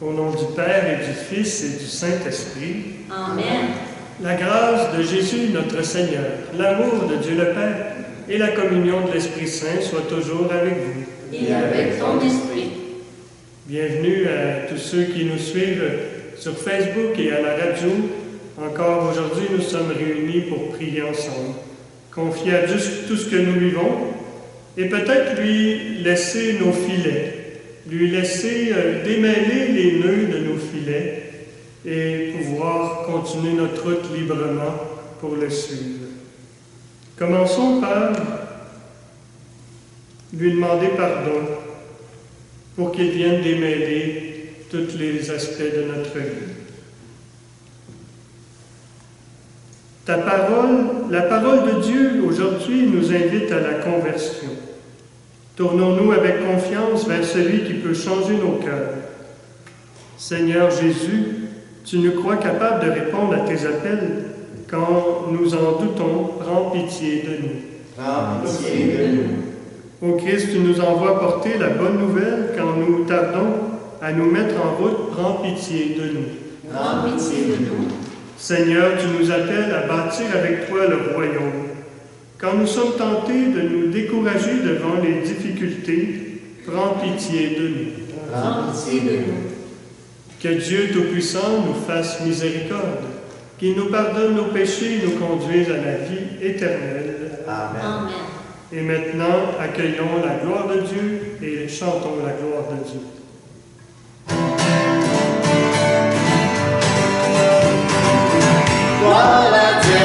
Au nom du Père et du Fils et du Saint-Esprit. Amen. La grâce de Jésus notre Seigneur, l'amour de Dieu le Père et la communion de l'Esprit Saint soient toujours avec vous. Et avec ton esprit. Bienvenue à tous ceux qui nous suivent sur Facebook et à la radio. Encore aujourd'hui, nous sommes réunis pour prier ensemble, confier à Dieu tout ce que nous vivons et peut-être lui laisser nos filets, lui laisser démêler les nœuds de nos filets et pouvoir continuer notre route librement pour le suivre. Commençons par lui demander pardon pour qu'il vienne démêler tous les aspects de notre vie. Ta parole, la parole de Dieu aujourd'hui nous invite à la conversion. Tournons-nous avec confiance vers celui qui peut changer nos cœurs. Seigneur Jésus, tu nous crois capables de répondre à tes appels. Quand nous en doutons, prends pitié de nous. Prends pitié de nous. Ô Christ, tu nous envoies porter la bonne nouvelle. Quand nous tardons à nous mettre en route, prends pitié de nous. Prends pitié de nous. Seigneur, tu nous appelles à bâtir avec toi le royaume. Quand nous sommes tentés de nous décourager devant les difficultés, prends pitié de nous. Prends pitié de nous. Que Dieu Tout-Puissant nous fasse miséricorde, qu'il nous pardonne nos péchés et nous conduise à la vie éternelle. Amen. Amen. Et maintenant, accueillons la gloire de Dieu et chantons la gloire de Dieu. Gloire à Dieu.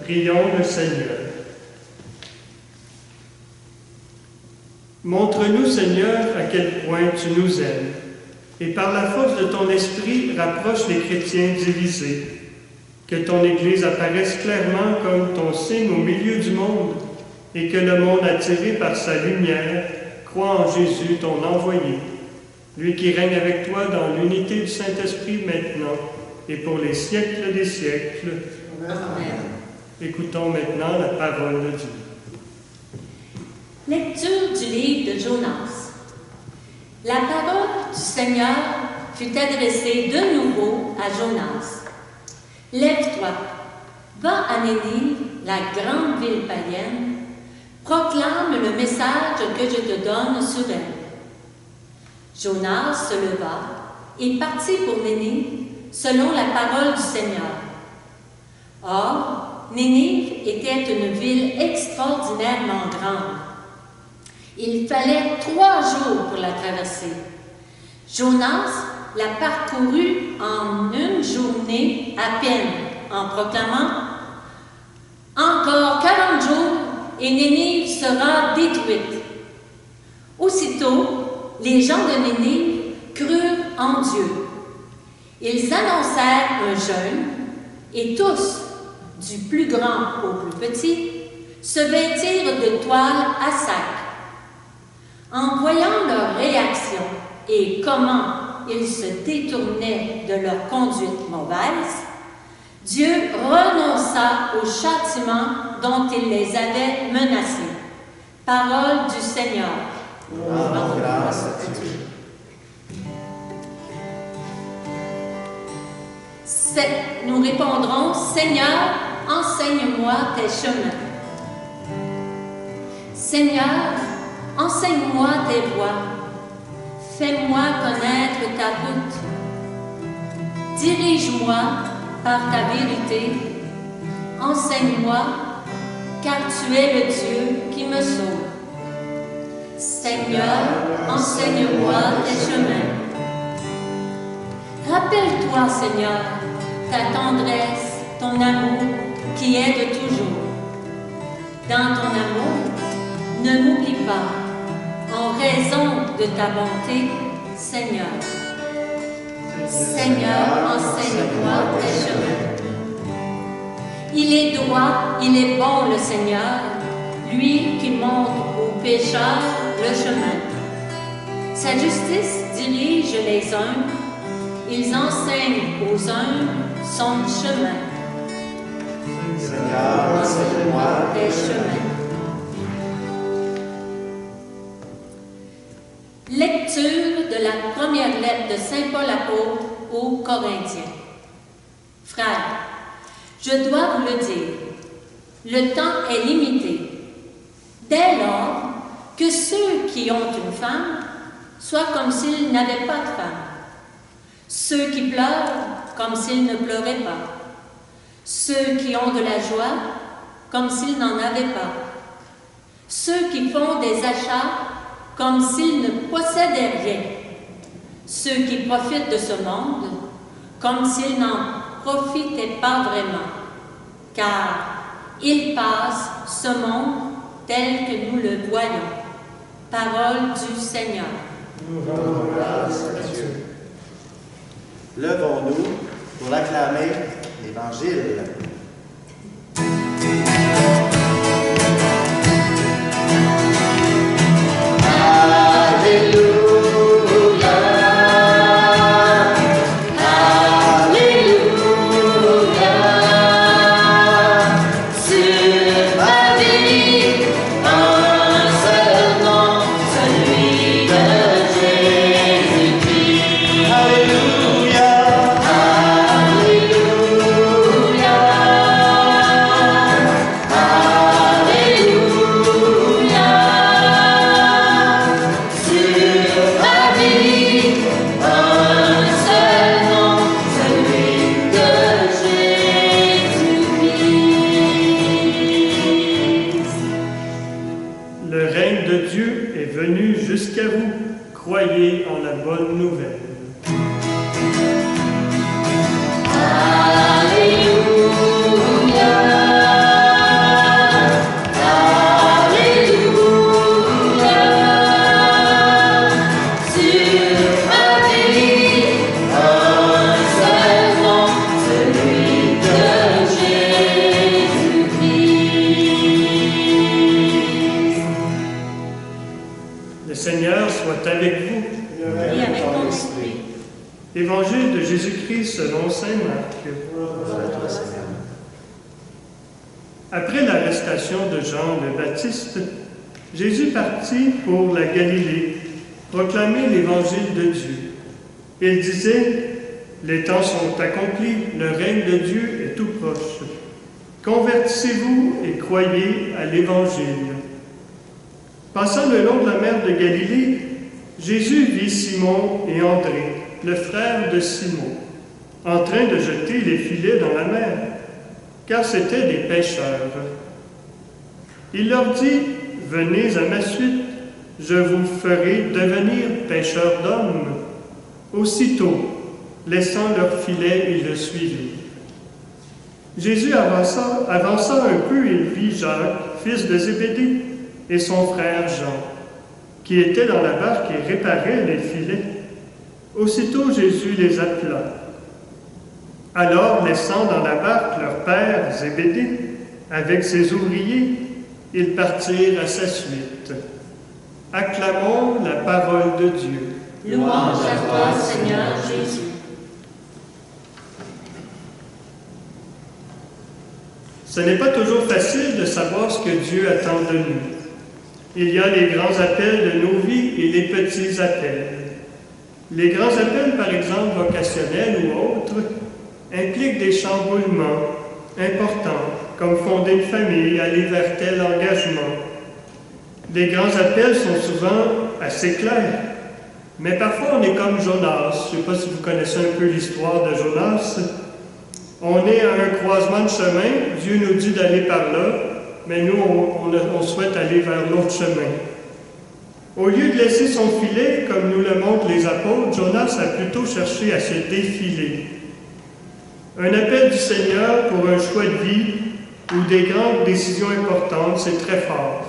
Prions le Seigneur. Montre-nous, Seigneur, à quel point tu nous aimes, et par la force de ton esprit, rapproche les chrétiens divisés. Que ton Église apparaisse clairement comme ton signe au milieu du monde, et que le monde, attiré par sa lumière, croit en Jésus, ton envoyé, lui qui règne avec toi dans l'unité du Saint-Esprit maintenant et pour les siècles des siècles. Amen. Écoutons maintenant la parole de Dieu. Lecture du livre de Jonas. La parole du Seigneur fut adressée de nouveau à Jonas. Lève-toi, va à Nénive, la grande ville païenne, proclame le message que je te donne sur elle. Jonas se leva et partit pour Nénive selon la parole du Seigneur. Or, Nénive était une ville extraordinairement grande. Il fallait 3 jours pour la traverser. Jonas la parcourut en 1 journée à peine, en proclamant « Encore 40 jours et Nénive sera détruite. » Aussitôt, les gens de Nénive crurent en Dieu. Ils annoncèrent un jeûne et tous, du plus grand au plus petit, se vêtirent de toile à sac. En voyant leur réaction et comment ils se détournaient de leur conduite mauvaise, Dieu renonça au châtiment dont il les avait menacés. Parole du Seigneur. Rendons grâce à Dieu. Nous répondrons, Seigneur, enseigne-moi tes chemins. Seigneur, enseigne-moi tes voies. Fais-moi connaître ta route. Dirige-moi par ta vérité. Enseigne-moi, car tu es le Dieu qui me sauve. Seigneur, enseigne-moi tes chemins. Rappelle-toi, Seigneur, ta tendresse, ton amour qui est de toujours. Dans ton amour, ne m'oublie pas, en raison de ta bonté, Seigneur. Seigneur, enseigne-moi tes chemins. Il est droit, il est bon le Seigneur, lui qui montre aux pécheurs le chemin. Sa justice dirige les humbles, ils enseignent aux humbles son chemin. Seigneur, enseigne-moi tes chemins. Lecture de la première lettre de Saint Paul apôtre aux Corinthiens. Frères, je dois vous le dire, le temps est limité. Dès lors, que ceux qui ont une femme soient comme s'ils n'avaient pas de femme. Ceux qui pleurent, comme s'ils ne pleuraient pas. Ceux qui ont de la joie, comme s'ils n'en avaient pas. Ceux qui font des achats, comme s'ils ne possédaient rien. Ceux qui profitent de ce monde, comme s'ils n'en profitaient pas vraiment. Car il passe ce monde tel que nous le voyons. Parole du Seigneur. Nous rendons grâce à Dieu. Levons-nous pour acclamer l'Évangile. Croyez en la bonne nouvelle. Avec vous et avec ton esprit. Évangile de Jésus-Christ selon saint Marc. Après l'arrestation de Jean le Baptiste, Jésus partit pour la Galilée, proclamer l'évangile de Dieu. Il disait, les temps sont accomplis, le règne de Dieu est tout proche. Convertissez-vous et croyez à l'évangile. Passant le long de la mer de Galilée, Jésus vit Simon et André, le frère de Simon, en train de jeter les filets dans la mer, car c'étaient des pêcheurs. Il leur dit, « Venez à ma suite, je vous ferai devenir pêcheurs d'hommes. » Aussitôt, laissant leurs filets, ils le suivirent. Jésus avança un peu et vit Jacques, fils de Zébédée, et son frère Jean, qui étaient dans la barque et réparaient les filets. Aussitôt Jésus les appela. Alors, laissant dans la barque leur père Zébédée, avec ses ouvriers, ils partirent à sa suite. Acclamons la parole de Dieu. Louange à toi, Seigneur Jésus. Ce n'est pas toujours facile de savoir ce que Dieu attend de nous. Il y a les grands appels de nos vies et les petits appels. Les grands appels, par exemple vocationnels ou autres, impliquent des chamboulements importants, comme fonder une famille, aller vers tel engagement. Les grands appels sont souvent assez clairs, mais parfois on est comme Jonas. Je ne sais pas si vous connaissez un peu l'histoire de Jonas. On est à un croisement de chemin, Dieu nous dit d'aller par là, mais nous, on souhaite aller vers l'autre chemin. Au lieu de laisser son filet, comme nous le montrent les apôtres, Jonas a plutôt cherché à se défiler. Un appel du Seigneur pour un choix de vie ou des grandes décisions importantes, c'est très fort.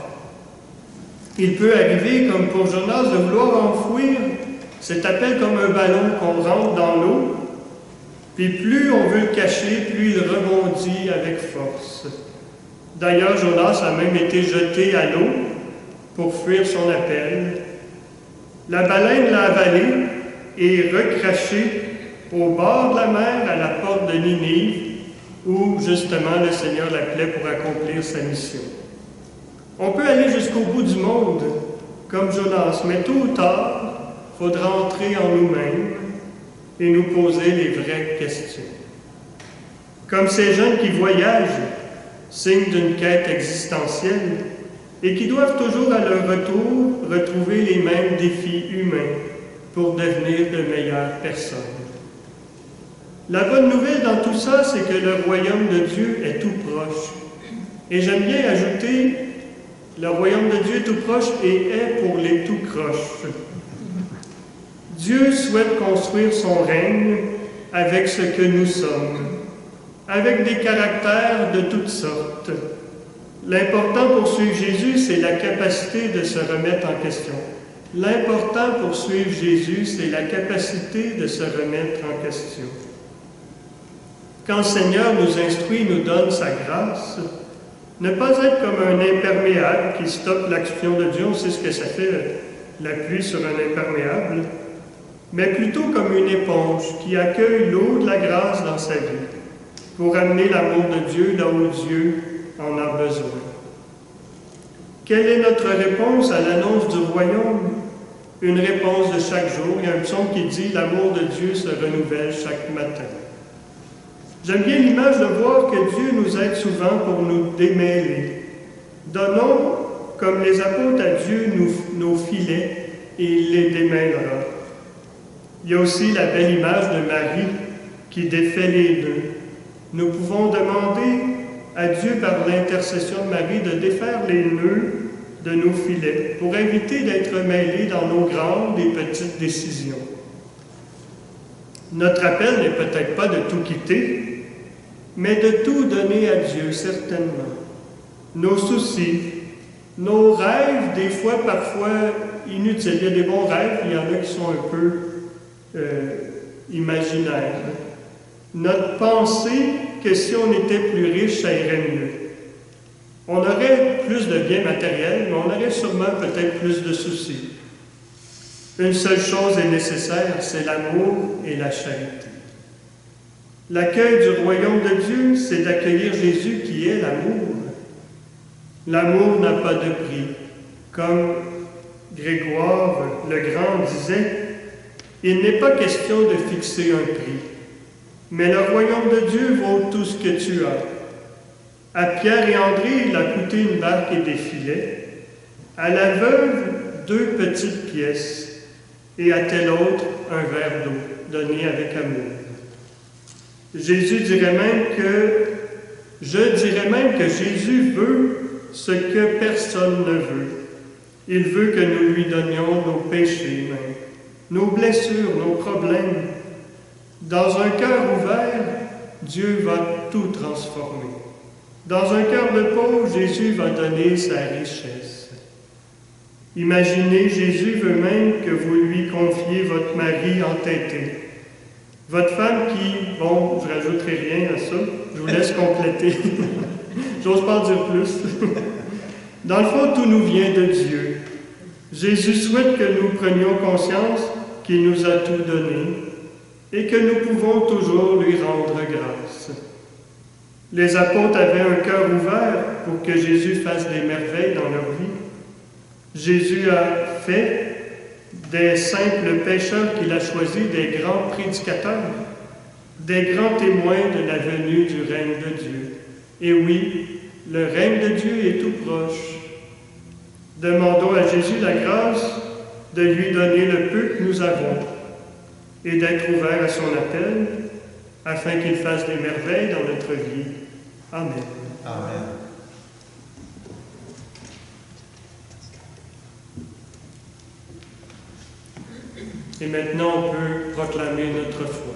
Il peut arriver, comme pour Jonas, de vouloir enfouir cet appel comme un ballon qu'on rentre dans l'eau, puis plus on veut le cacher, plus il rebondit avec force. D'ailleurs, Jonas a même été jeté à l'eau pour fuir son appel. La baleine l'a avalé et recraché au bord de la mer à la porte de Ninive, où justement le Seigneur l'appelait pour accomplir sa mission. On peut aller jusqu'au bout du monde, comme Jonas, mais tôt ou tard, il faudra entrer en nous-mêmes et nous poser les vraies questions. Comme ces jeunes qui voyagent, signe d'une quête existentielle, et qui doivent toujours à leur retour retrouver les mêmes défis humains pour devenir de meilleures personnes. La bonne nouvelle dans tout ça, c'est que le royaume de Dieu est tout proche. Et j'aime bien ajouter, le royaume de Dieu est tout proche et est pour les tout croches. Dieu souhaite construire son règne avec ce que nous sommes, avec des caractères de toutes sortes. L'important pour suivre Jésus, c'est la capacité de se remettre en question. L'important pour suivre Jésus, c'est la capacité de se remettre en question. Quand le Seigneur nous instruit, nous donne sa grâce, ne pas être comme un imperméable qui stoppe l'action de Dieu, on sait ce que ça fait, la pluie sur un imperméable, mais plutôt comme une éponge qui accueille l'eau de la grâce dans sa vie, pour amener l'amour de Dieu là où Dieu en a besoin. Quelle est notre réponse à l'annonce du royaume? Une réponse de chaque jour. Il y a un psaume qui dit « L'amour de Dieu se renouvelle chaque matin ». J'aime bien l'image de voir que Dieu nous aide souvent pour nous démêler. Donnons, comme les apôtres à Dieu, nos filets et il les démêlera. Il y a aussi la belle image de Marie qui défait les nœuds. Nous pouvons demander à Dieu, par l'intercession de Marie, de défaire les nœuds de nos filets pour éviter d'être mêlés dans nos grandes et petites décisions. Notre appel n'est peut-être pas de tout quitter, mais de tout donner à Dieu, certainement. Nos soucis, nos rêves, des fois, parfois inutiles. Il y a des bons rêves, il y en a qui sont un peu imaginaires. Notre pensée que si on était plus riche, ça irait mieux. On aurait plus de biens matériels, mais on aurait sûrement peut-être plus de soucis. Une seule chose est nécessaire, c'est l'amour et la charité. L'accueil du royaume de Dieu, c'est d'accueillir Jésus qui est l'amour. L'amour n'a pas de prix. Comme Grégoire le Grand disait, il n'est pas question de fixer un prix. Mais le royaume de Dieu vaut tout ce que tu as. À Pierre et André, il a coûté une barque et des filets. À la veuve, 2 petites pièces. et à tel autre un verre d'eau, donné avec amour. Je dirais même que Jésus veut ce que personne ne veut. Il veut que nous lui donnions nos péchés même, nos blessures, nos problèmes. Dans un cœur ouvert, Dieu va tout transformer. Dans un cœur de pauvre, Jésus va donner sa richesse. Imaginez, Jésus veut même que vous lui confiez votre mari entêté. Votre femme qui, bon, je ne rajouterai rien à ça, je vous laisse compléter. J'ose pas en dire plus. Dans le fond, tout nous vient de Dieu. Jésus souhaite que nous prenions conscience qu'il nous a tout donné et que nous pouvons toujours lui rendre grâce. Les apôtres avaient un cœur ouvert pour que Jésus fasse des merveilles dans leur vie. Jésus a fait des simples pécheurs qu'il a choisis des grands prédicateurs, des grands témoins de la venue du règne de Dieu. Et oui, le règne de Dieu est tout proche. Demandons à Jésus la grâce de lui donner le peu que nous avons et d'être ouverts à son appel afin qu'il fasse des merveilles dans notre vie. Amen. Amen. Et maintenant, on peut proclamer notre foi.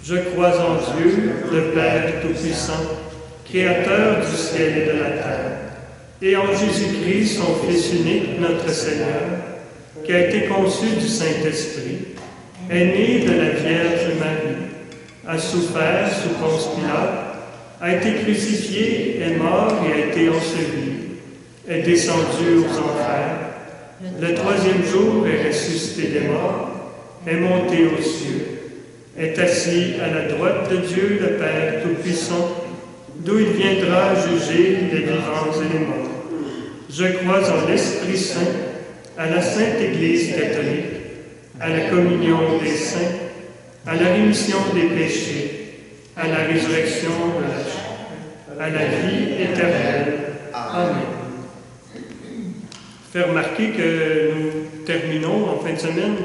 Je crois en Dieu, le Père Tout-Puissant, Créateur du ciel et de la terre, et en Jésus-Christ, son Fils unique, notre Seigneur, qui a été conçu du Saint-Esprit, est né de la Vierge Marie, a souffert sous Ponce Pilate, a été crucifié, est mort et a été enseveli, est descendu aux enfers, le troisième jour est ressuscité des morts, est monté aux cieux, est assis à la droite de Dieu, le Père Tout-Puissant, d'où il viendra juger les vivants et les morts. Je crois en l'Esprit Saint, à la Sainte Église catholique, à la communion des saints, à la rémission des péchés, à la résurrection de la chair, à la vie éternelle. Amen. Faire remarquer que nous terminons en fin de semaine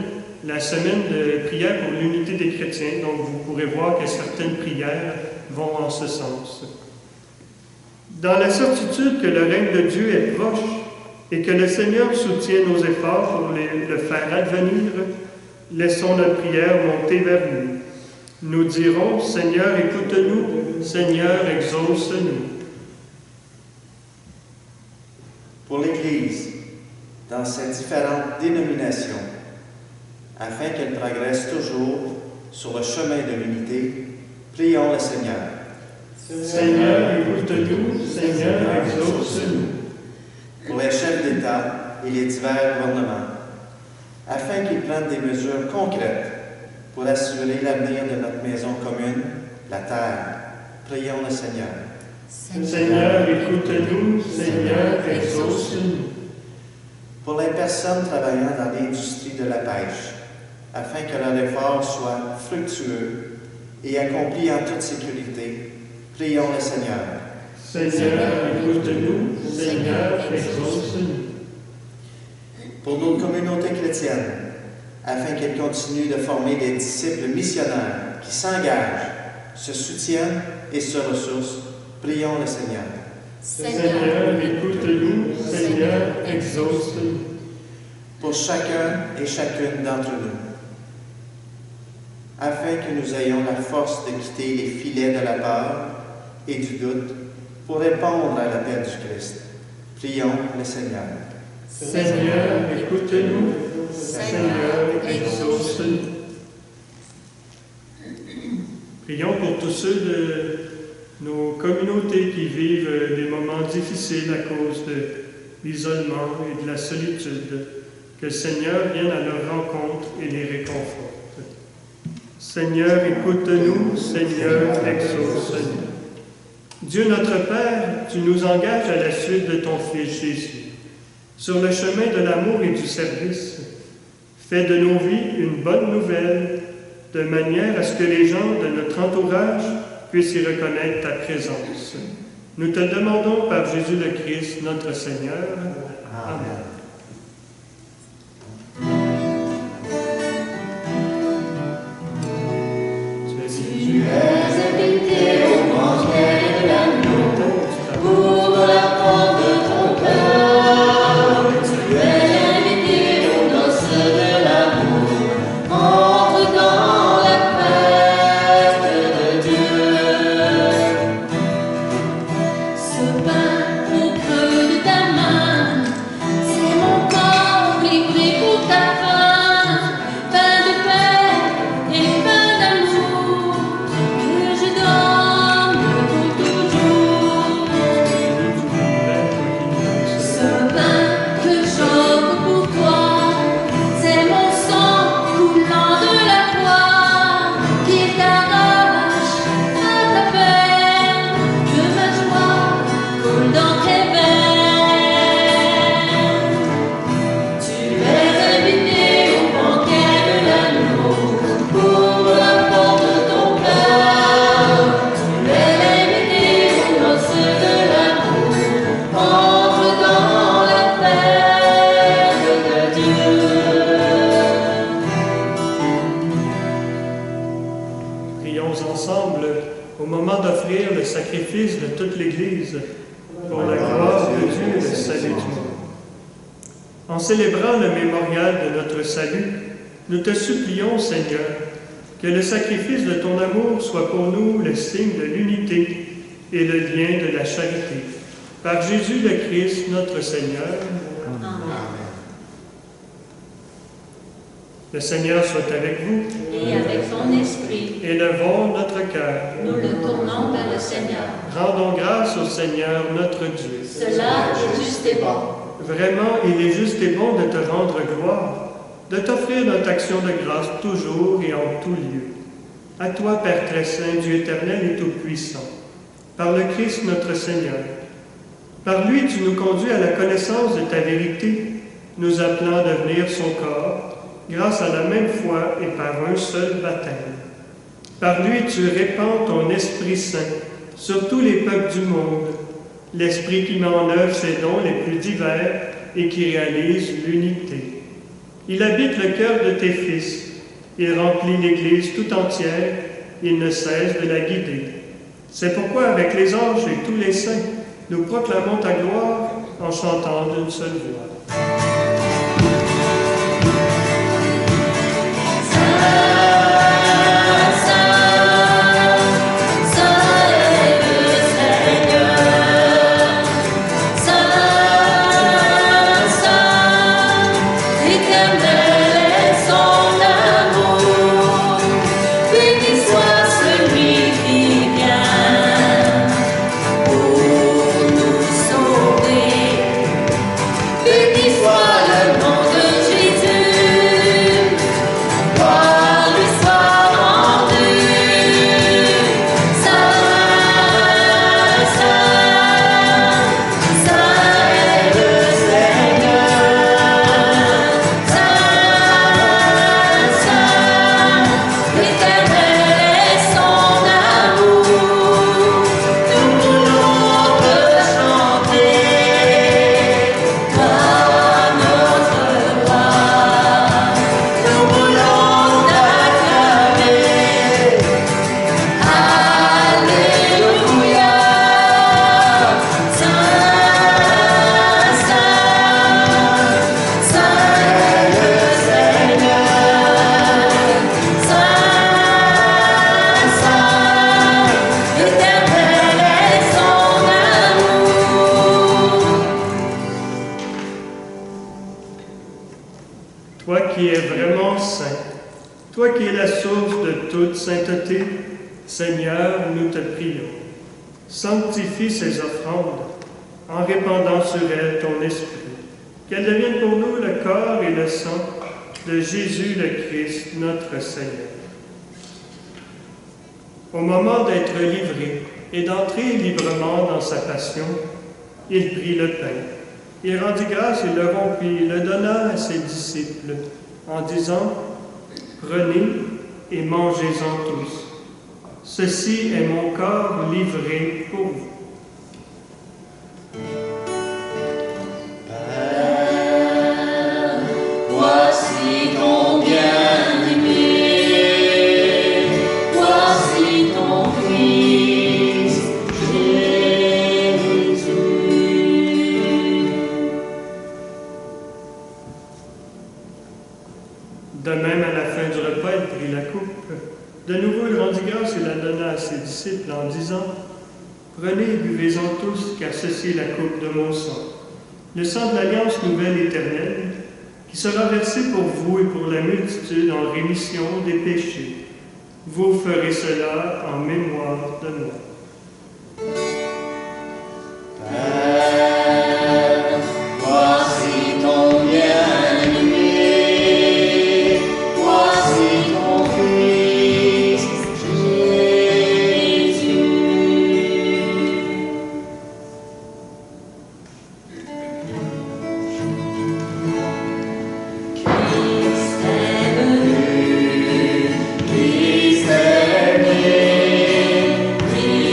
la semaine de prière pour l'unité des chrétiens. Donc vous pourrez voir que certaines prières vont en ce sens. Dans la certitude que le règne de Dieu est proche et que le Seigneur soutient nos efforts pour le faire advenir, laissons notre prière monter vers nous. Nous dirons, Seigneur, écoute-nous, Seigneur, exauce-nous. Pour l'Église, dans ses différentes dénominations, afin qu'elle progresse toujours sur le chemin de l'unité, prions le Seigneur. Seigneur, écoute-nous, Seigneur, exauce-nous. Pour les chefs d'État et les divers gouvernements, afin qu'ils prennent des mesures concrètes pour assurer l'avenir de notre maison commune, la terre, prions le Seigneur. Seigneur, écoute-nous, Seigneur, exauce-nous. Pour les personnes travaillant dans l'industrie de la pêche, afin que leur effort soit fructueux et accompli en toute sécurité, prions le Seigneur. Seigneur, écoute-nous, Seigneur, exauce-nous. Pour nos communautés chrétiennes, afin qu'elles continuent de former des disciples missionnaires qui s'engagent, se soutiennent et se ressourcent, prions le Seigneur. Seigneur, écoute-nous, Seigneur, exauce-nous. Pour chacun et chacune d'entre nous, afin que nous ayons la force de quitter les filets de la peur et du doute pour répondre à l'appel du Christ. Prions le Seigneur. Seigneur, écoute-nous, Seigneur, exauce-nous. Prions pour tous ceux de nos communautés qui vivent des moments difficiles à cause de l'isolement et de la solitude. Que le Seigneur vienne à leur rencontre et les réconforte. Seigneur, écoute-nous, Seigneur, exauce-nous. Dieu notre Père, tu nous engages à la suite de ton Fils Jésus, sur le chemin de l'amour et du service. Fais de nos vies une bonne nouvelle, de manière à ce que les gens de notre entourage puissent y reconnaître ta présence. Nous te le demandons par Jésus le Christ, notre Seigneur. Amen. ensemble au moment d'offrir le sacrifice de toute l'Église pour la gloire de Dieu et le salut du monde. En célébrant le mémorial de notre salut, nous te supplions, Seigneur, que le sacrifice de ton amour soit pour nous le signe de l'unité et le lien de la charité. Par Jésus le Christ, notre Seigneur. Amen. Le Seigneur soit avec vous. Et avec ton esprit, Élevons notre cœur. nous le tournons vers le Seigneur. Rendons grâce au Seigneur notre Dieu. Cela est juste et bon. Vraiment, il est juste et bon de te rendre gloire, de t'offrir notre action de grâce toujours et en tout lieu. À toi, Père très saint, Dieu éternel et tout-puissant, par le Christ notre Seigneur. Par lui, tu nous conduis à la connaissance de ta vérité, nous appelant à devenir son corps, grâce à la même foi et par un seul baptême. Par lui, tu répands ton Esprit Saint sur tous les peuples du monde, l'Esprit qui met en œuvre ses dons les plus divers et qui réalise l'unité. Il habite le cœur de tes fils, il remplit l'Église tout entière, il ne cesse de la guider. C'est pourquoi, avec les anges et tous les saints, nous proclamons ta gloire en chantant d'une seule voix. Toi qui es vraiment saint, toi qui es la source de toute sainteté, Seigneur, nous te prions. Sanctifie ces offrandes en répandant sur elles ton esprit, qu'elles deviennent pour nous le corps et le sang de Jésus le Christ, notre Seigneur. Au moment d'être livré et d'entrer librement dans sa passion, il prit le pain. Il rendit grâce et le rompit, le donna à ses disciples, en disant, « Prenez et mangez-en tous. Ceci est mon corps livré pour vous. » Voici ton bien-aimé, voici ton Fils, Jésus. De même, à la fin du repas, il prit la coupe. De nouveau, il rendit grâce et la donna à ses disciples en disant, « Prenez et buvez-en tous, car ceci est la coupe de mon sang, le sang de l'alliance nouvelle éternelle, qui sera versé pour vous et pour la multitude en rémission des péchés. Vous ferez cela en mémoire de moi. » Voici ton bien-aimé, voici ton Fils, Jésus. Christ est venu, Christ est né, Christ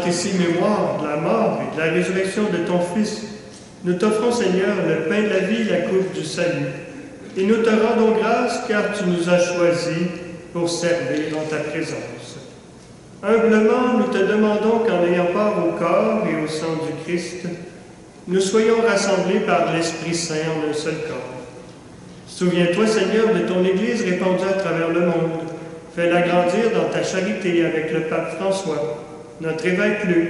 ici mémoire de la mort et de la résurrection de ton Fils, nous t'offrons, Seigneur, le pain de la vie et la coupe du salut. Et nous te rendons grâce car tu nous as choisis pour servir dans ta présence. Humblement, nous te demandons qu'en ayant part au corps et au sang du Christ, nous soyons rassemblés par l'Esprit Saint en un seul corps. Souviens-toi, Seigneur, de ton Église répandue à travers le monde. Fais-la grandir dans ta charité avec le pape François, notre évêque Luc,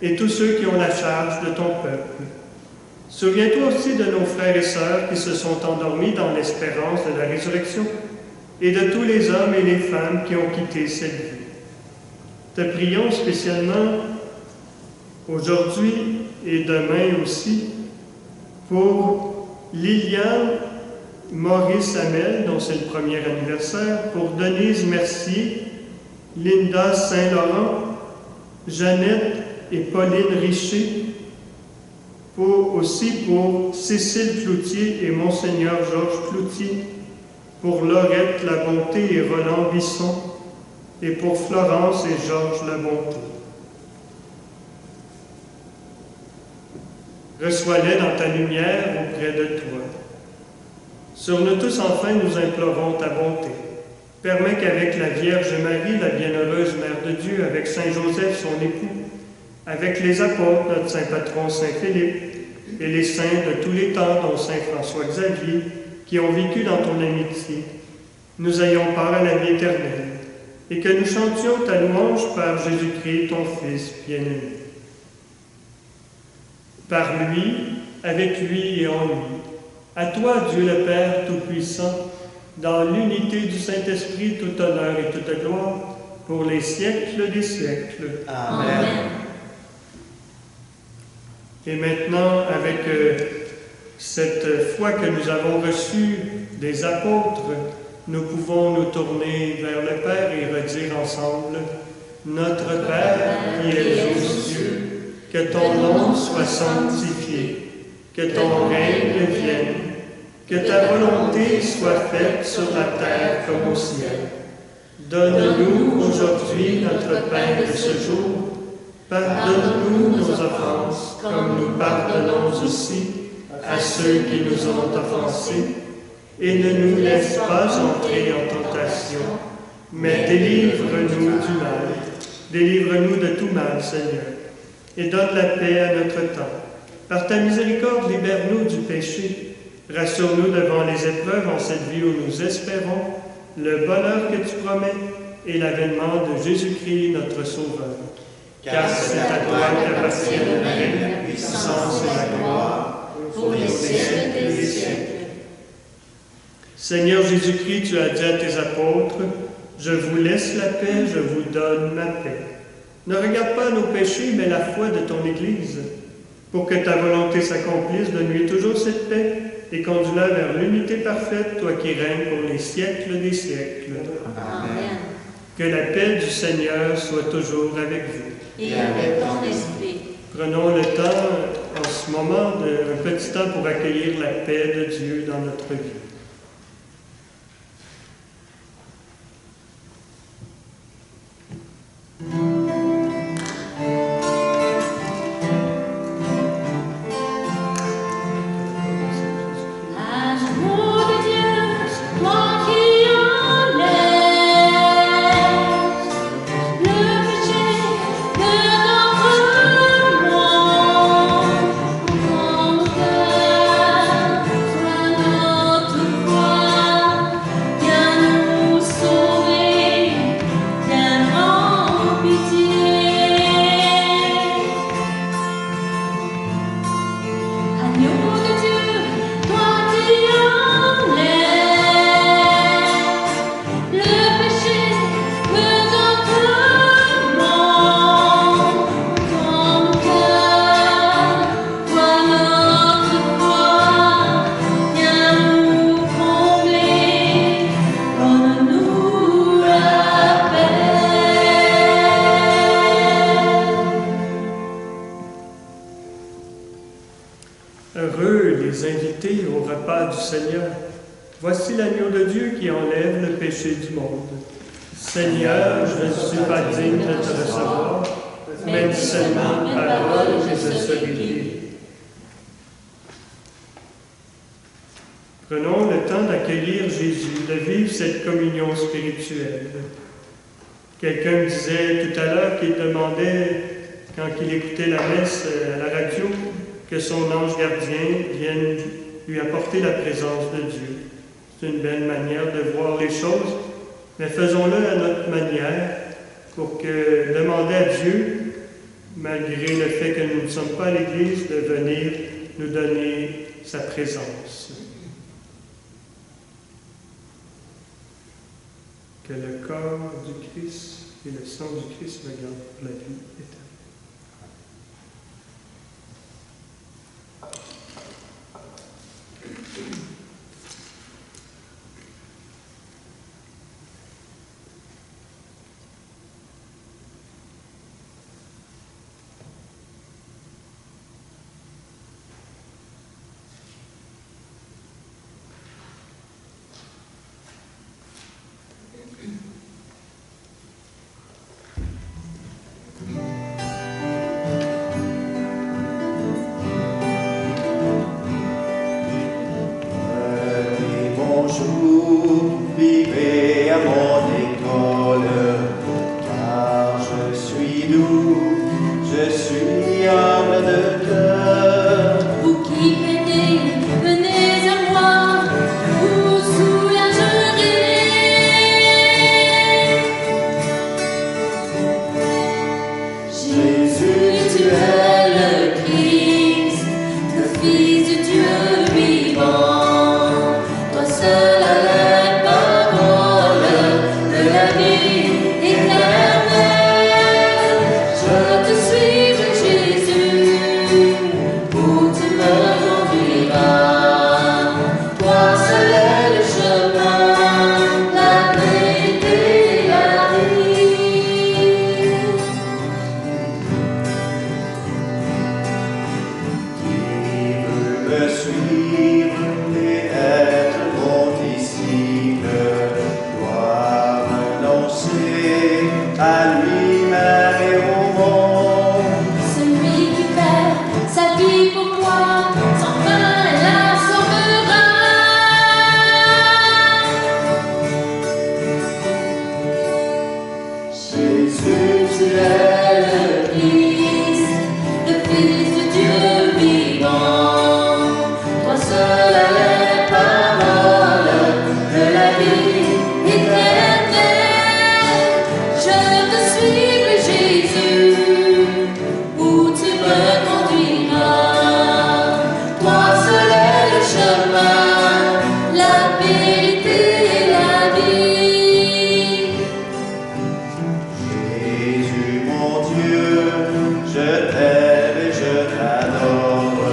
et tous ceux qui ont la charge de ton peuple. Souviens-toi aussi de nos frères et sœurs qui se sont endormis dans l'espérance de la résurrection, et de tous les hommes et les femmes qui ont quitté cette vie. Te prions spécialement aujourd'hui et demain aussi pour Liliane Maurice Hamel, dont c'est le premier anniversaire, pour Denise Mercier, Linda Saint-Laurent, Jeannette et Pauline Richer, aussi pour Cécile Cloutier et Monseigneur Georges Cloutier, pour Laurette Labonté et Roland Bisson, et pour Florence et Georges Labonté. Reçois-les dans ta lumière auprès de toi. Sur nous tous, enfin, nous implorons ta bonté. Permets qu'avec la Vierge Marie, la bienheureuse Mère de Dieu, avec Saint Joseph, son époux, avec les apôtres, notre Saint Patron Saint Philippe, et les saints de tous les temps, dont Saint François Xavier, qui ont vécu dans ton amitié, nous ayons part à la vie éternelle, et que nous chantions ta louange par Jésus-Christ, ton Fils bien-aimé. Par lui, avec lui et en lui, à toi, Dieu le Père Tout-Puissant, dans l'unité du Saint-Esprit, tout honneur et toute gloire, pour les siècles des siècles. Amen. Et maintenant, avec cette foi que nous avons reçue des apôtres, nous pouvons nous tourner vers le Père et redire ensemble: Notre Père qui es aux cieux, que ton nom soit sanctifié, que ton règne vienne, que ta volonté soit faite sur la terre comme au ciel. Donne-nous aujourd'hui notre pain de ce jour. Pardonne-nous nos offenses, comme nous pardonnons aussi à ceux qui nous ont offensés. Et ne nous laisse pas entrer en tentation, mais délivre-nous du mal. Délivre-nous de tout mal, Seigneur, et donne la paix à notre temps. Par ta miséricorde, libère-nous du péché. Rassure-nous devant les épreuves en cette vie où nous espérons le bonheur que tu promets et l'avènement de Jésus-Christ, notre Sauveur. Car c'est à toi qu'appartiennent le règne, la puissance et la gloire, pour les siècles des siècles. Seigneur Jésus-Christ, tu as dit à tes apôtres: Je vous laisse la paix, je vous donne ma paix. Ne regarde pas nos péchés, mais la foi de ton Église. Pour que ta volonté s'accomplisse, donne-lui toujours cette paix et conduis-la vers l'unité parfaite, toi qui règnes pour les siècles des siècles. Amen. Que la paix du Seigneur soit toujours avec vous. Et avec ton esprit. Prenons le temps, en ce moment, un petit temps pour accueillir la paix de Dieu dans notre vie. Voici l'agneau de Dieu qui enlève le péché du monde. Seigneur, je ne suis pas digne de te recevoir, mais dis seulement une parole et je serai guéri. Prenons le temps d'accueillir Jésus, de vivre cette communion spirituelle. Quelqu'un me disait tout à l'heure qu'il demandait, quand il écoutait la messe à la radio, que son ange gardien vienne lui apporter la présence de Dieu. C'est une belle manière de voir les choses, mais faisons-le à notre manière pour que demander à Dieu, malgré le fait que nous ne sommes pas à l'Église, de venir nous donner sa présence. Que le corps du Christ et le sang du Christ me gardent pour la vie éternelle. Vivez à mon école, car je suis doux, je suis humble de cœur. Vous qui peinez, venez à moi, vous soulagerez. Jésus, tu es le Christ, le Fils de Dieu vivant. Toi seul as la parole de la vie éternelle. Je te suivrai, Jésus, où tu me conduiras. Toi seul est le chemin, la vérité et la vie. Qui veut me suivre et être mon disciple doit renoncer à lui-même et au monde. Celui qui perd sa vie pour moi, sans fin la sauvera. Jésus, tu es le Christ, le Fils de Dieu vivant. Toi seul as les paroles de la vie éternelle. Je te suivrai, Jésus, où tu me conduiras. Toi seul est le chemin, la vérité et la vie. Jésus mon Dieu, je t'aime et je t'adore.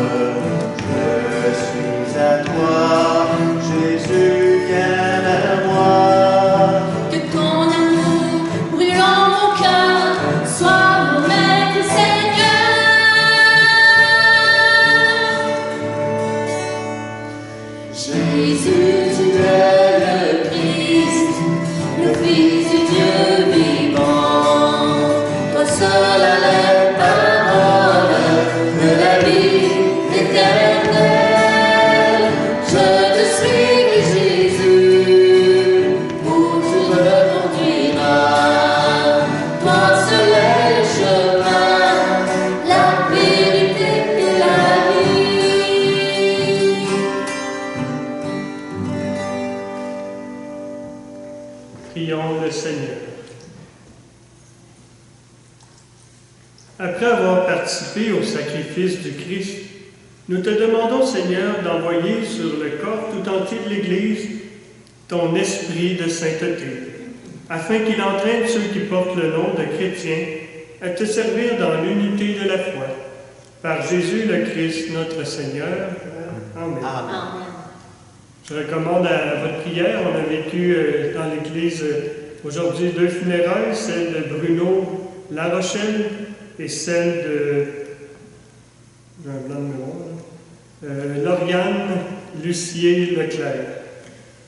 Je suis à toi, Jésus, viens à moi. Que ton amour brûlant mon cœur soit mon maître Seigneur. Jésus, tu es le Christ, le Fils de Dieu vivant. Toi seul as les paroles de la vie éternelle. Je te suivrai, Jésus, où tu me conduiras. Toi seul est le chemin, la vérité et la vie. Prions le Seigneur. Après avoir participé au sacrifice du Christ, nous te demandons, Seigneur, d'envoyer sur le corps tout entier de l'Église ton esprit de sainteté, afin qu'il entraîne ceux qui portent le nom de chrétiens à te servir dans l'unité de la foi. Par Jésus le Christ, notre Seigneur. Amen. Amen. Je recommande à votre prière. On a vécu dans l'Église aujourd'hui 2 funérailles, celle de Bruno Larochelle et celle de j'ai un blanc de mémoire, Lauriane Lucier Leclerc.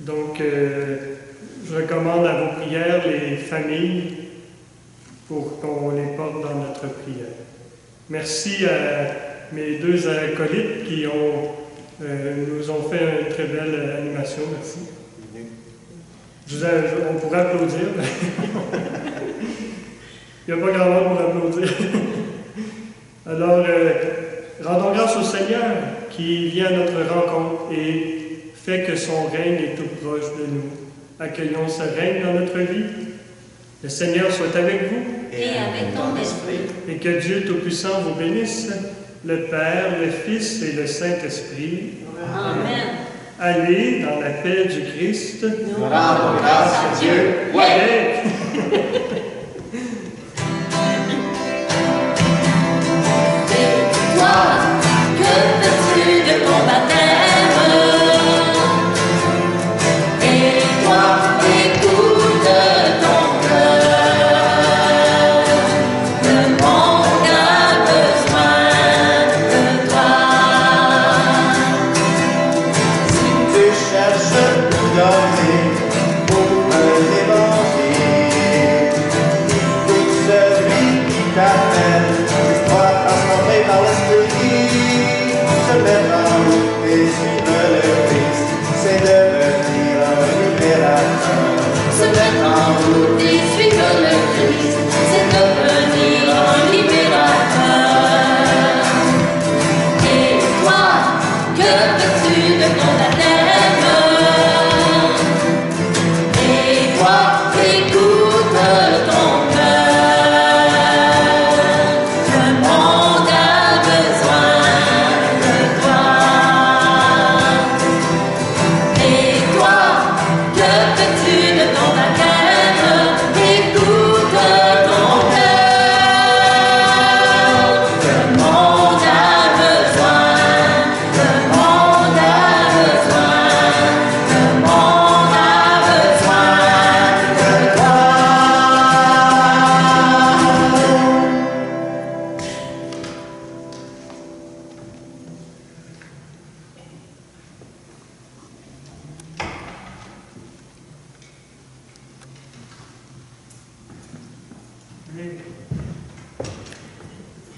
Donc, je recommande à vos prières les familles pour qu'on les porte dans notre prière. Merci à mes deux acolytes qui nous ont fait une très belle animation. Merci. On pourrait applaudir. Il n'y a pas grand monde pour applaudir. Alors, rendons grâce au Seigneur qui vient à notre rencontre et fait que son règne est tout proche de nous. Accueillons ce règne dans notre vie. Le Seigneur soit avec vous. Et avec ton esprit. Et que Dieu Tout-Puissant vous bénisse, le Père, le Fils et le Saint-Esprit. Amen. Allez dans la paix du Christ. Nous rendons grâce à Dieu. Ouais. Et toi, que fais-tu de ton baptême? Et toi, écoute ton cœur. Le monde a besoin de toi. Si tu cherches tout donner pour un évangile, écoute celui qui t'appelle, sois transformé par l'Esprit, se mettre en route et suivre le Christ, c'est devenir un libérateur. Se mettre en route et suivre le Christ, c'est devenir un libérateur. Et toi, que veux-tu de ton baptême? Et toi, écoute ton cœur. Le monde a besoin de toi. Et toi, que veux-tu de ton baptême? Écoute ton cœur. Le monde a besoin, le monde a besoin, le monde a besoin de toi.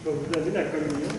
Je vais vous donner la communion.